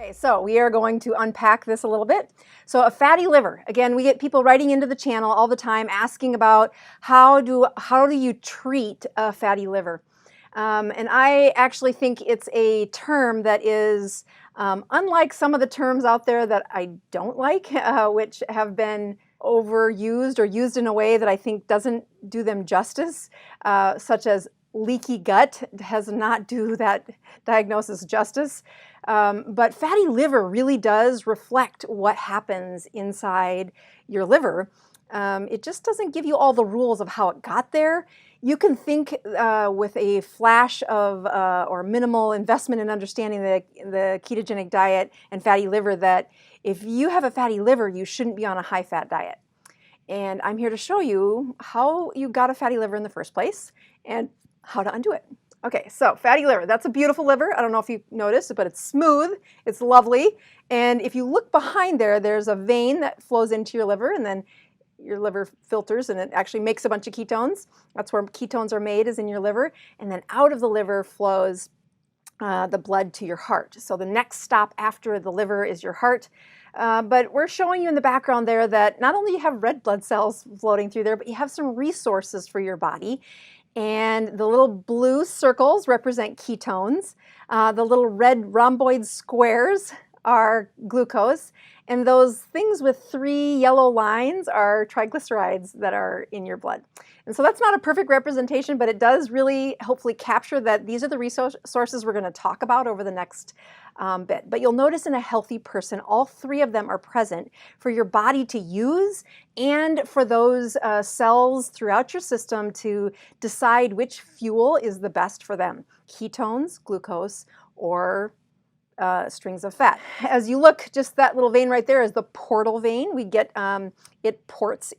Okay, so we are going to unpack this a little bit. So a fatty liver, again, we get people writing into the channel all the time asking about how do you treat a fatty liver? And I actually think it's a term that is unlike some of the terms out there that I don't like, which have been overused or used in a way that I think doesn't do them justice, such as leaky gut does not do that diagnosis justice. But fatty liver really does reflect what happens inside your liver. It just doesn't give you all the rules of how it got there. You can think with a flash of or minimal investment in understanding the ketogenic diet and fatty liver that if you have a fatty liver, you shouldn't be on a high-fat diet. And I'm here to show you how you got a fatty liver in the first place and how to undo it. Okay, so fatty liver, that's a beautiful liver. I don't know if you noticed, but it's smooth, it's lovely. And if you look behind there, there's a vein that flows into your liver, and then your liver filters and it actually makes a bunch of ketones. That's where ketones are made, is in your liver. And then out of the liver flows the blood to your heart. So the next stop after the liver is your heart. But we're showing you in the background there that not only you have red blood cells floating through there, but you have some resources for your body. And the little blue circles represent ketones. The little red rhomboid squares are glucose. And those things with 3 yellow lines are triglycerides that are in your blood. And so that's not a perfect representation, but it does really hopefully capture that these are the resources we're going to talk about over the next bit. But you'll notice in a healthy person, all 3 of them are present for your body to use and for those cells throughout your system to decide which fuel is the best for them: ketones, glucose, or strings of fat. As you look, just that little vein right there is the portal vein. We get, it ports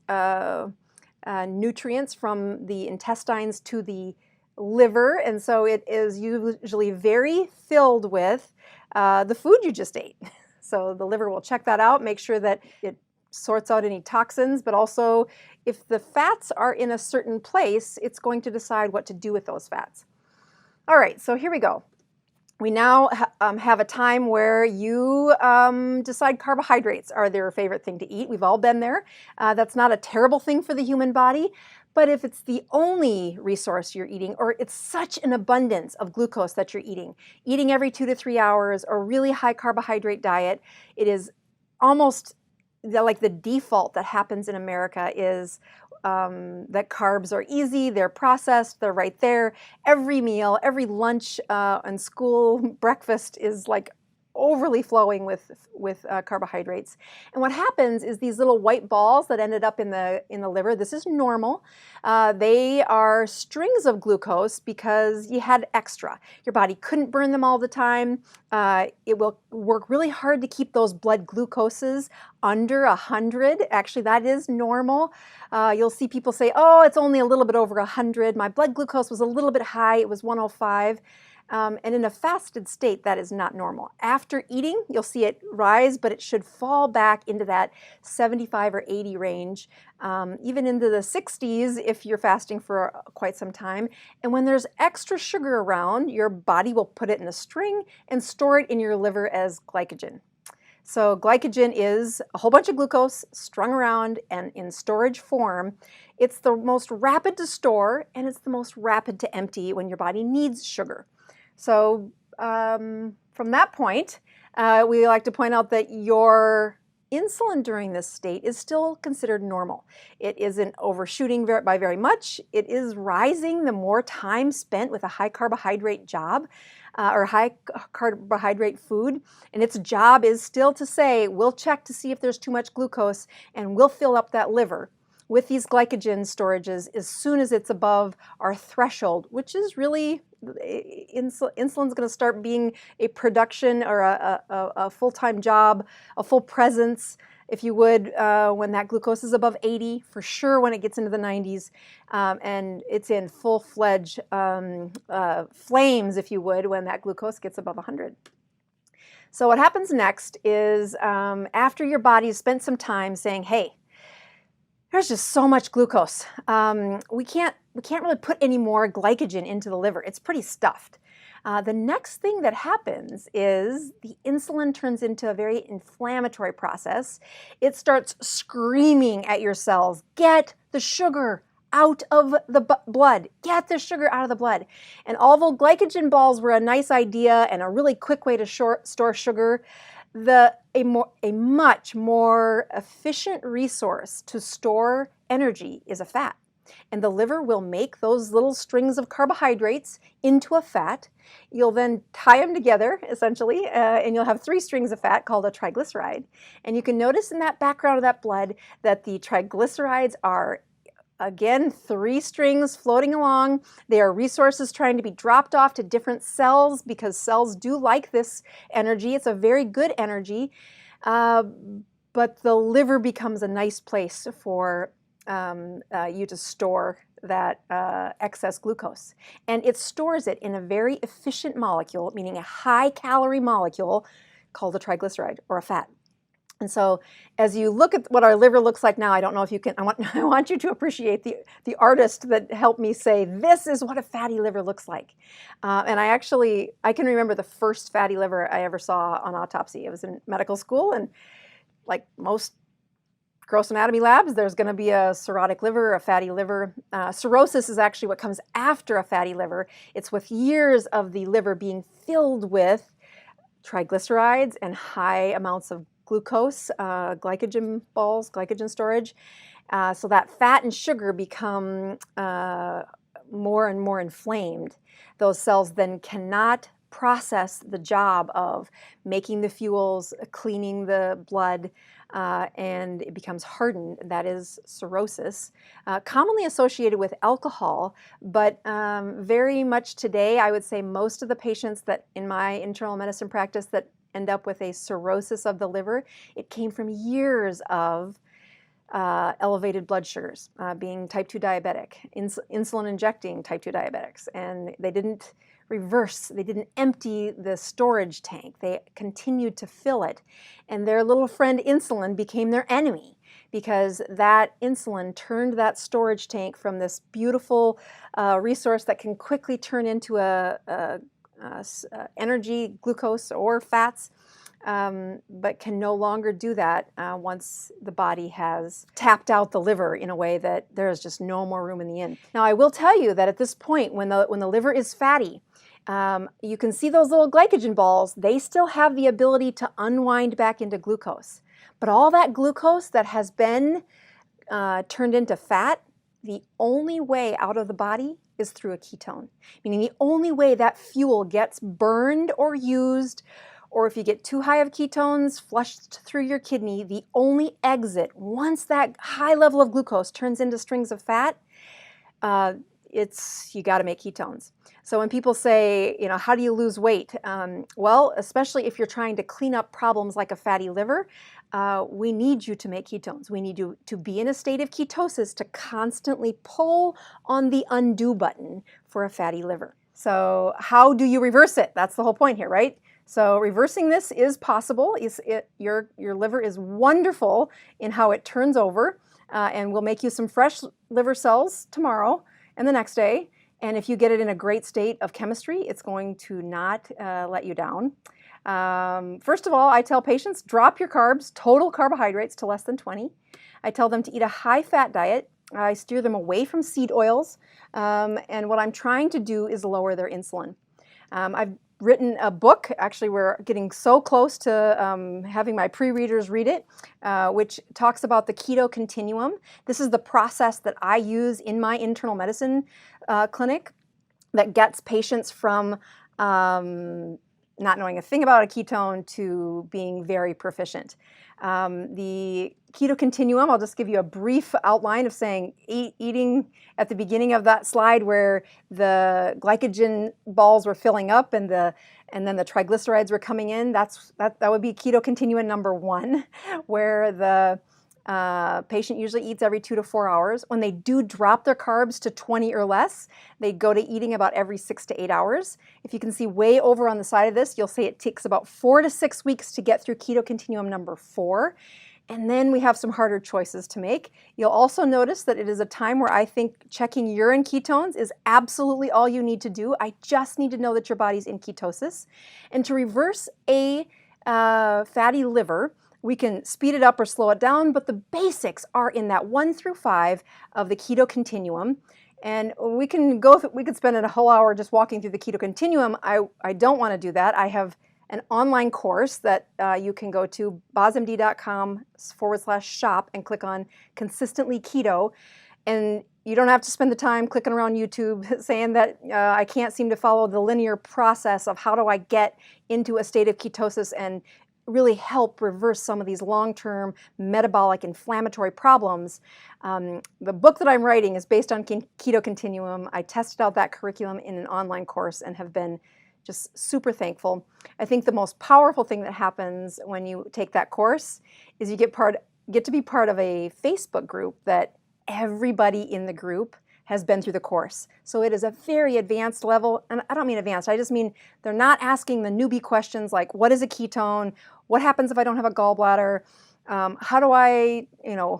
nutrients from the intestines to the liver, and so it is usually very filled with the food you just ate. So the liver will check that out, make sure that it sorts out any toxins, but also if the fats are in a certain place, it's going to decide what to do with those fats. All right, so here we go. We now have a time where you decide carbohydrates are their favorite thing to eat. We've all been there. That's not a terrible thing for the human body, but if it's the only resource you're eating, or it's such an abundance of glucose that you're eating every 2 to 3 hours, or really high carbohydrate diet, it is almost like the default that happens in America is that carbs are easy, they're processed, they're right there. Every meal, every lunch and school breakfast is like overly flowing with carbohydrates. And what happens is these little white balls that ended up in the liver, this is normal. They are strings of glucose because you had extra. Your body couldn't burn them all the time. It will work really hard to keep those blood glucoses under 100. Actually, that is normal. You'll see people say, oh, it's only a little bit over 100. My blood glucose was a little bit high. It was 105. And in a fasted state, that is not normal. After eating, you'll see it rise, but it should fall back into that 75 or 80 range, even into the 60s if you're fasting for quite some time. And when there's extra sugar around, your body will put it in a string and store it in your liver as glycogen. So glycogen is a whole bunch of glucose strung around and in storage form. It's the most rapid to store, and it's the most rapid to empty when your body needs sugar. So from that point, we like to point out that your insulin during this state is still considered normal. It isn't overshooting by very much. It is rising the more time spent with a high carbohydrate job or high carbohydrate food. And its job is still to say, we'll check to see if there's too much glucose and we'll fill up that liver with these glycogen storages as soon as it's above our threshold, which is really, insulin's going to start being a production or a full-time job, a full presence, if you would, when that glucose is above 80, for sure when it gets into the 90s, and it's in full-fledged flames, if you would, when that glucose gets above 100. So what happens next is after your body has spent some time saying, hey, There's just so much glucose. We can't really put any more glycogen into the liver. It's pretty stuffed. The next thing that happens is the insulin turns into a very inflammatory process. It starts screaming at your cells, get the sugar out of the blood, get the sugar out of the blood. And although glycogen balls were a nice idea and a really quick way to store sugar, a much more efficient resource to store energy is a fat. And the liver will make those little strings of carbohydrates into a fat. You'll then tie them together, essentially, and you'll have 3 strings of fat called a triglyceride. And you can notice in that background of that blood that the triglycerides are, again, 3 strings floating along. They are resources trying to be dropped off to different cells because cells do like this energy. It's a very good energy, but the liver becomes a nice place for you to store that excess glucose. And it stores it in a very efficient molecule, meaning a high-calorie molecule called a triglyceride or a fat. And so as you look at what our liver looks like now, I don't know if you can, I want you to appreciate the artist that helped me say, this is what a fatty liver looks like. And I can remember the first fatty liver I ever saw on autopsy. It was in medical school, and like most gross anatomy labs, there's going to be a cirrhotic liver, a fatty liver. Cirrhosis is actually what comes after a fatty liver. It's with years of the liver being filled with triglycerides and high amounts of glucose, glycogen balls, glycogen storage. So that fat and sugar become more and more inflamed. Those cells then cannot process the job of making the fuels, cleaning the blood, and it becomes hardened. That is cirrhosis, commonly associated with alcohol, but very much today, I would say most of the patients that in my internal medicine practice that end up with a cirrhosis of the liver, it came from years of elevated blood sugars, being type 2 diabetic, insulin injecting type 2 diabetics, and they didn't reverse, they didn't empty the storage tank, they continued to fill it, and their little friend insulin became their enemy because that insulin turned that storage tank from this beautiful resource that can quickly turn into energy, glucose or fats, but can no longer do that once the body has tapped out the liver in a way that there is just no more room in the inn. Now, I will tell you that at this point, when the liver is fatty, you can see those little glycogen balls. They still have the ability to unwind back into glucose. But all that glucose that has been turned into fat, the only way out of the body is through a ketone, meaning the only way that fuel gets burned or used, or if you get too high of ketones flushed through your kidney, the only exit, once that high level of glucose turns into strings of fat, you got to make ketones. So when people say, how do you lose weight? Well, especially if you're trying to clean up problems like a fatty liver, we need you to make ketones. We need you to be in a state of ketosis to constantly pull on the undo button for a fatty liver. So how do you reverse it? That's the whole point here, right? So reversing this is possible. Your liver is wonderful in how it turns over, and we'll make you some fresh liver cells tomorrow and the next day. And if you get it in a great state of chemistry, it's going to not let you down. First of all, I tell patients, drop your carbs, total carbohydrates to less than 20. I tell them to eat a high-fat diet. I steer them away from seed oils. And what I'm trying to do is lower their insulin. I've written a book. Actually, we're getting so close to having my pre-readers read it, which talks about the keto continuum. This is the process that I use in my internal medicine clinic that gets patients from not knowing a thing about a ketone to being very proficient. The keto continuum, I'll just give you a brief outline of saying eating at the beginning of that slide where the glycogen balls were filling up and then the triglycerides were coming in. That would be keto continuum number 1, where the patient usually eats every 2 to 4 hours. When they do drop their carbs to 20 or less, they go to eating about every 6 to 8 hours. If you can see way over on the side of this, you'll see it takes about 4 to 6 weeks to get through keto continuum number 4. And then we have some harder choices to make. You'll also notice that it is a time where I think checking urine ketones is absolutely all you need to do. I just need to know that your body's in ketosis. And to reverse a fatty liver, we can speed it up or slow it down, but the basics are in that 1 through 5 of the keto continuum. And we could spend a whole hour just walking through the keto continuum. I don't want to do that. I have an online course that you can go to bosmd.com/shop and click on Consistently Keto. And you don't have to spend the time clicking around YouTube saying that I can't seem to follow the linear process of how do I get into a state of ketosis and really help reverse some of these long-term metabolic inflammatory problems. The book that I'm writing is based on Keto Continuum. I tested out that curriculum in an online course and have been just super thankful. I think the most powerful thing that happens when you take that course is you get to be part of a Facebook group that everybody in the group has been through the course. So it is a very advanced level, and I don't mean advanced, I just mean they're not asking the newbie questions like, what is a ketone? What happens if I don't have a gallbladder? How do I,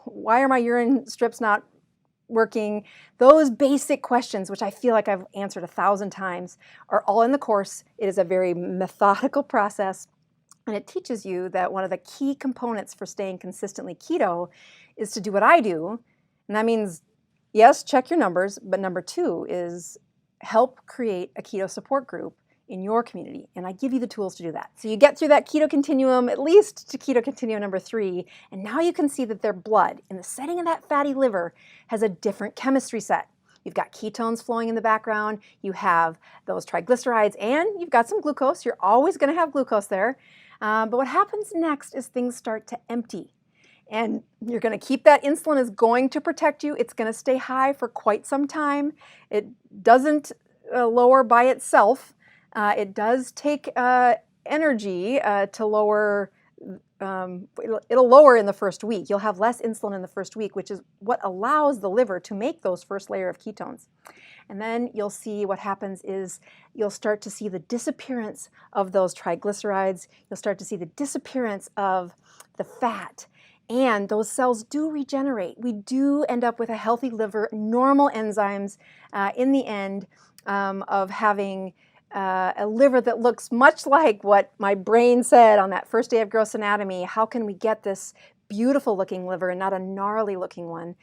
why are my urine strips not working? Those basic questions, which I feel like I've answered 1,000 times, are all in the course. It is a very methodical process, and it teaches you that one of the key components for staying consistently keto is to do what I do, and that means, yes, check your numbers, but number 2 is help create a keto support group in your community, and I give you the tools to do that. So you get through that keto continuum, at least to keto continuum number 3, and now you can see that their blood, in the setting of that fatty liver, has a different chemistry set. You've got ketones flowing in the background, you have those triglycerides, and you've got some glucose. You're always going to have glucose there. But what happens next is things start to empty. And you're going to keep that insulin is going to protect you. It's going to stay high for quite some time. It doesn't lower by itself. It does take energy to lower. It'll lower in the first week. You'll have less insulin in the first week, which is what allows the liver to make those first layer of ketones. And then you'll see what happens is you'll start to see the disappearance of those triglycerides. You'll start to see the disappearance of the fat. And those cells do regenerate. We do end up with a healthy liver, normal enzymes in the end of having a liver that looks much like what my brain said on that first day of gross anatomy. How can we get this beautiful looking liver and not a gnarly looking one?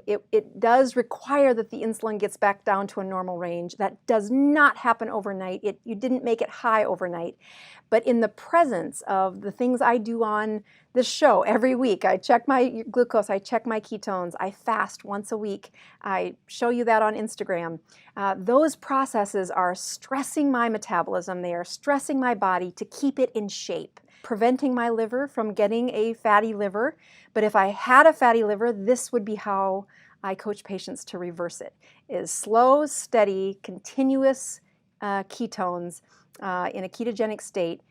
It does require that the insulin gets back down to a normal range. That does not happen overnight. You didn't make it high overnight. But in the presence of the things I do on this show every week, I check my glucose, I check my ketones, I fast once a week, I show you that on Instagram. Those processes are stressing my metabolism. They are stressing my body to keep it in shape, preventing my liver from getting a fatty liver. But if I had a fatty liver, this would be how I coach patients to reverse it, is slow, steady, continuous ketones in a ketogenic state,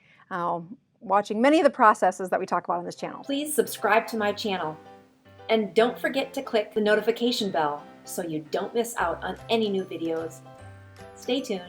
watching many of the processes that we talk about on this channel. Please subscribe to my channel, and don't forget to click the notification bell so you don't miss out on any new videos. Stay tuned.